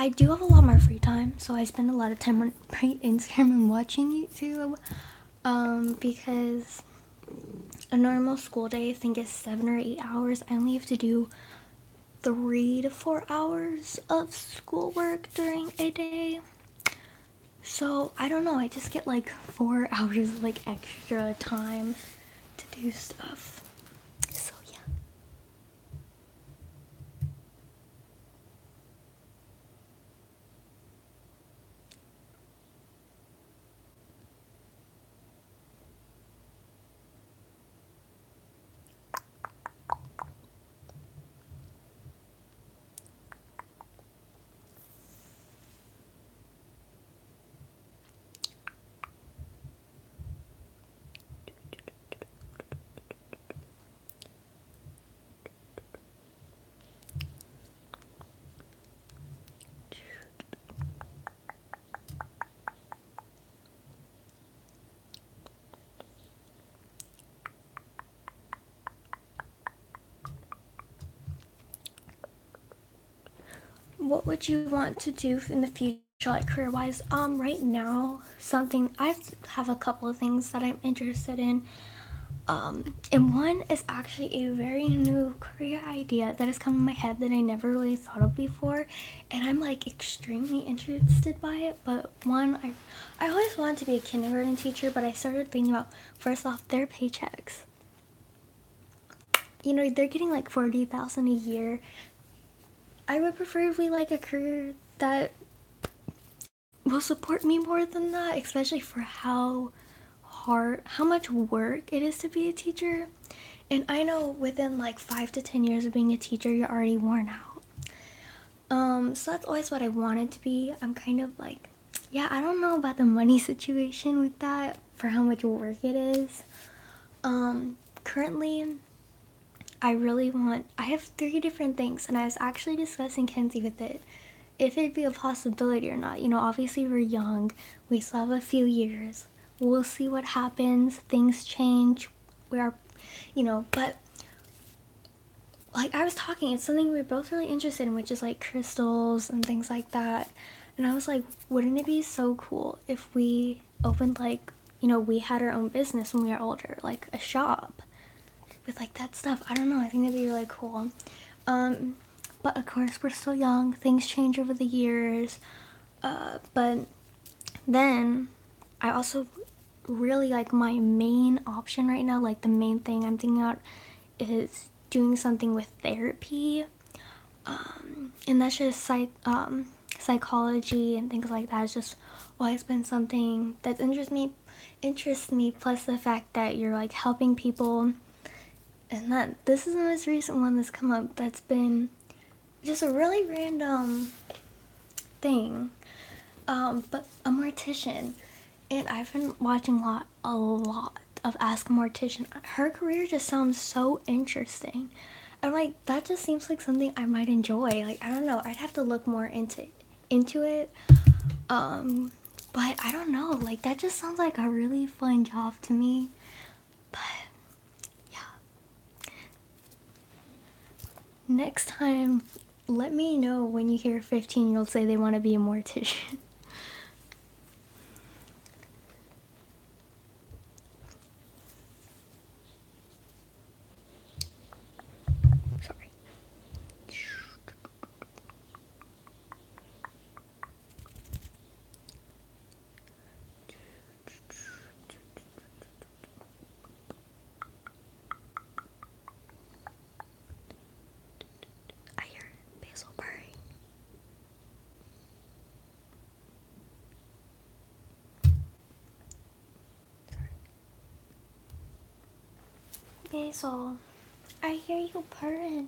do have a lot more free time, so I spend a lot of time on my Instagram and watching YouTube, because a normal school day, I think, is 7 or 8 hours. I only have to do 3 to 4 hours of schoolwork during a day. So I don't know, I just get like 4 hours of like extra time to do stuff. So yeah. What would you want to do in the future, like career-wise? Right now, something I have a couple of things that I'm interested in. And one is actually a very new career idea that has come in my head that I never really thought of before, and I'm like extremely interested by it. But one, I always wanted to be a kindergarten teacher, but I started thinking about, first off, their paychecks. You know, they're getting like 40,000 a year. I would preferably like a career that will support me more than that, especially for how much work it is to be a teacher. And I know within like 5 to 10 years of being a teacher, you're already worn out. So that's always what I wanted to be. I'm kind of like, yeah, I don't know about the money situation with that for how much work it is. Currently, I have 3 different things, and I was actually discussing Kenzie with it, if it'd be a possibility or not. You know, obviously we're young, we still have a few years. We'll see what happens, things change, we are, you know, but like I was talking, it's something we're both really interested in, which is like crystals and things like that. And I was like, wouldn't it be so cool if we opened, like, you know, we had our own business when we were older, like a shop with like that stuff. I don't know, I think that'd be really cool. But of course we're still young, things change over the years. But then I also really like, my main option right now, like the main thing I'm thinking about, is doing something with therapy. And that's just psychology and things like that. It's just always been something that interests me, plus the fact that you're like helping people. And that this is the most recent one that's come up that's been just a really random thing. But a mortician. And I've been watching a lot of Ask a Mortician. Her career just sounds so interesting. I'm like, that just seems like something I might enjoy. Like, I don't know, I'd have to look more into it. But I don't know, like that just sounds like a really fun job to me. But yeah. Next time, let me know when you hear a 15-year-old say they want to be a mortician. Sorry. I hear Basil purring. Basil, I hear you purring.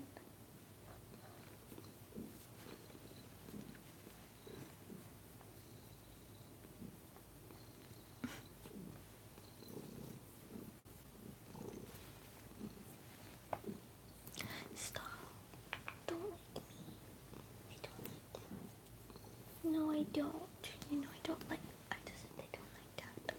Stop. Don't like me. I don't like that. No, I don't. You know I don't like. I don't like that.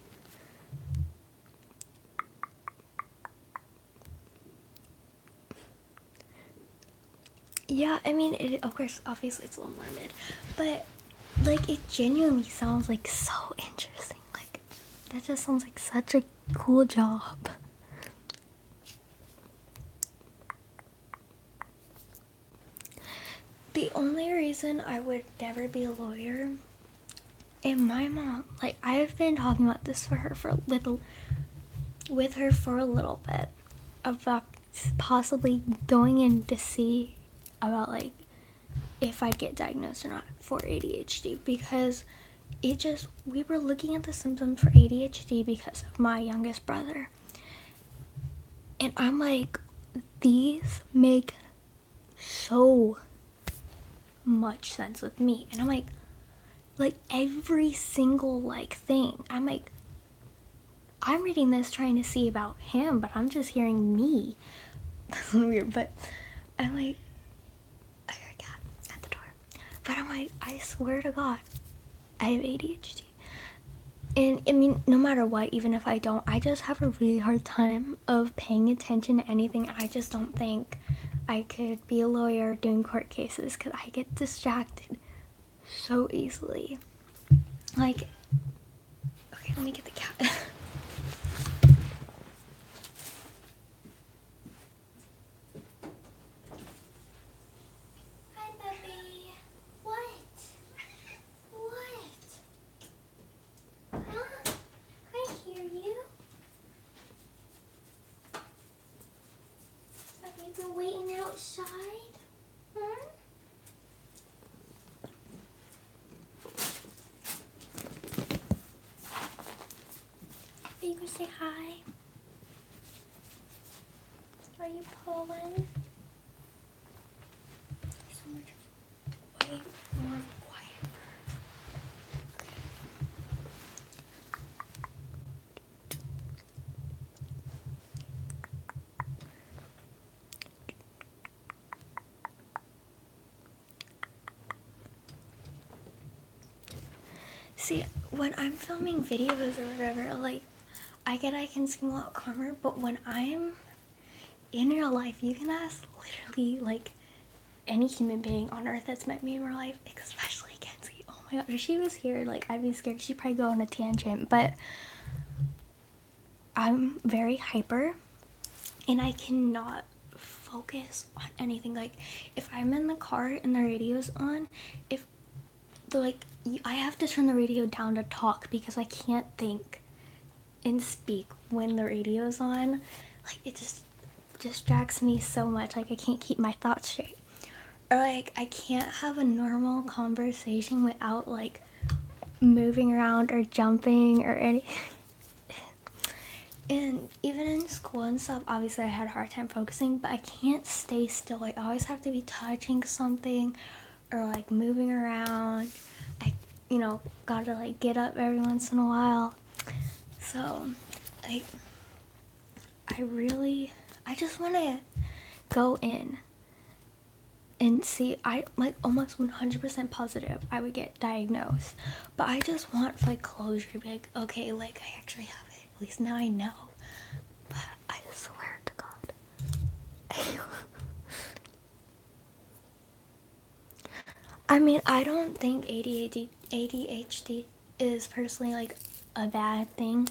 Yeah, I mean, of course, obviously it's a little morbid, but like it genuinely sounds like so interesting. Like that just sounds like such a cool job. The only reason I would never be a lawyer, and my mom, like I've been talking about this with her for a little bit, about possibly going in to see about like if I'd get diagnosed or not for ADHD, because we were looking at the symptoms for ADHD because of my youngest brother. And I'm like, these make so much sense with me. And I'm like every single like thing. I'm like, I'm reading this trying to see about him, but I'm just hearing me. That's weird, but I'm like, I heard a cat at the door. But I'm like, I swear to God, I have ADHD. And I mean, no matter what, even if I don't, I just have a really hard time of paying attention to anything. I just don't think I could be a lawyer doing court cases because I get distracted so easily. Like, okay, let me get the cat. Hi, puppy. What? What? Huh? I hear you. Have you been waiting outside? Huh? Are you gonna say hi? Are you pulling? So much way more quiet. See, when I'm filming videos or whatever, like, I can seem a lot calmer, but when I'm in real life, you can ask literally, like, any human being on earth that's met me in real life, especially Kenzie. Oh my god, if she was here, like, I'd be scared. She'd probably go on a tangent, but I'm very hyper, and I cannot focus on anything. Like, if I'm in the car and the radio's on, if like I have to turn the radio down to talk because I can't think and speak when the radio's on. Like it just distracts me so much. Like I can't keep my thoughts straight. Or like I can't have a normal conversation without like moving around or jumping or anything. And even in school and stuff, obviously I had a hard time focusing, but I can't stay still. Like I always have to be touching something or like moving around. I, gotta like get up every once in a while. So, like, I just want to go in and see, I like almost 100% positive I would get diagnosed, but I just want like closure to be like, okay, like I actually have it, at least now I know. But I swear to God. I mean, I don't think ADHD is personally like a bad thing.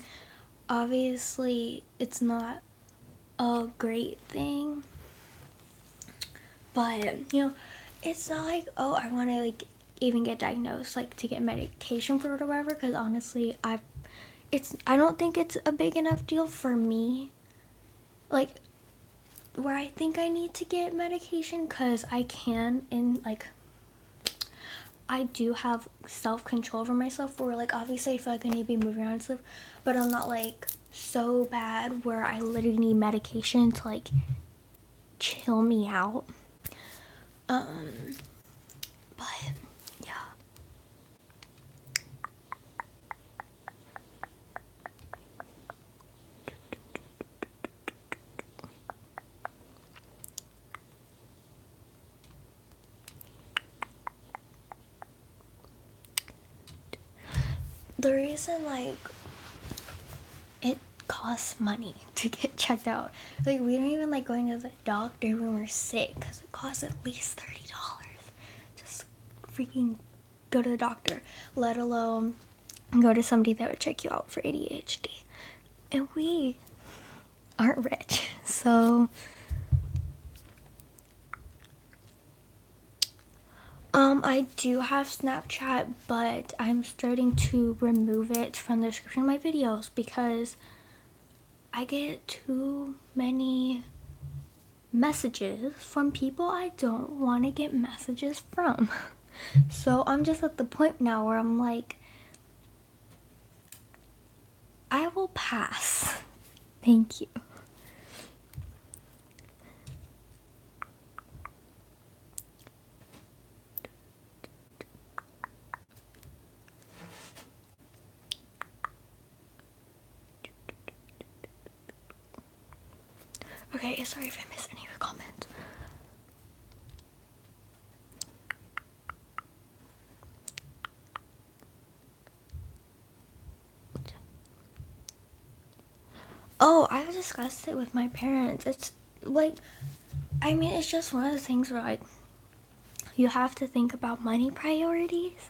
Obviously it's not a great thing, but you know, it's not like, oh, I want to like even get diagnosed like to get medication for it or whatever, because honestly I don't think it's a big enough deal for me, like where I think I need to get medication, because I can, and like I do have self-control over myself, where like obviously I feel like I need to be moving around and stuff, but I'm not like so bad where I literally need medication to like chill me out. But yeah. The reason like it costs money to get checked out, like we don't even like going to the doctor when we're sick, because it costs at least $30 just freaking go to the doctor, let alone go to somebody that would check you out for ADHD. And we aren't rich, so I do have Snapchat, but I'm starting to remove it from the description of my videos because I get too many messages from people I don't want to get messages from. So I'm just at the point now where I'm like, I will pass. Thank you. Okay, sorry if I missed any of your comments. Oh, I've discussed it with my parents. It's like, I mean, it's just one of the things where like, you have to think about money priorities.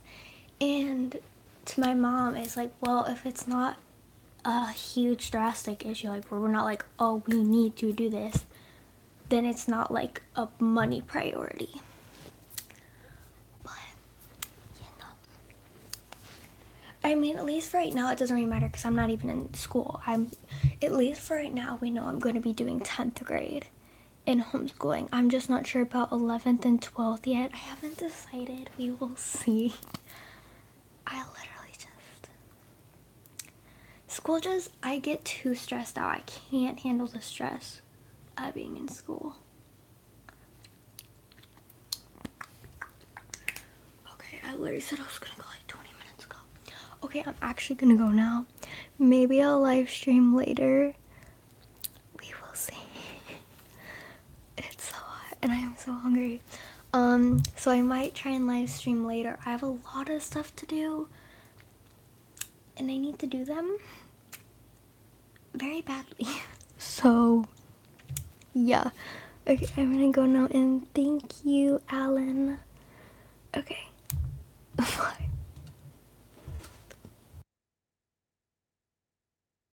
And to my mom, it's like, well, if it's not a huge drastic issue, like where we're not like, oh, we need to do this, then it's not like a money priority. But you know, I mean, at least right now it doesn't really matter because I'm not even in school. At least for right now, we know I'm going to be doing 10th grade in homeschooling. I'm just not sure about 11th and 12th yet. I haven't decided. We will see. I literally just, school just, I get too stressed out. I can't handle the stress of being in school. Okay, I literally said I was gonna go like 20 minutes ago. Okay, I'm actually gonna go now. Maybe I'll live stream later. We will see. It's so hot and I am so hungry. So I might try and live stream later. I have a lot of stuff to do and I need to do them very badly. So yeah. Okay, I'm gonna go now and thank you, Alan. Okay. Bye.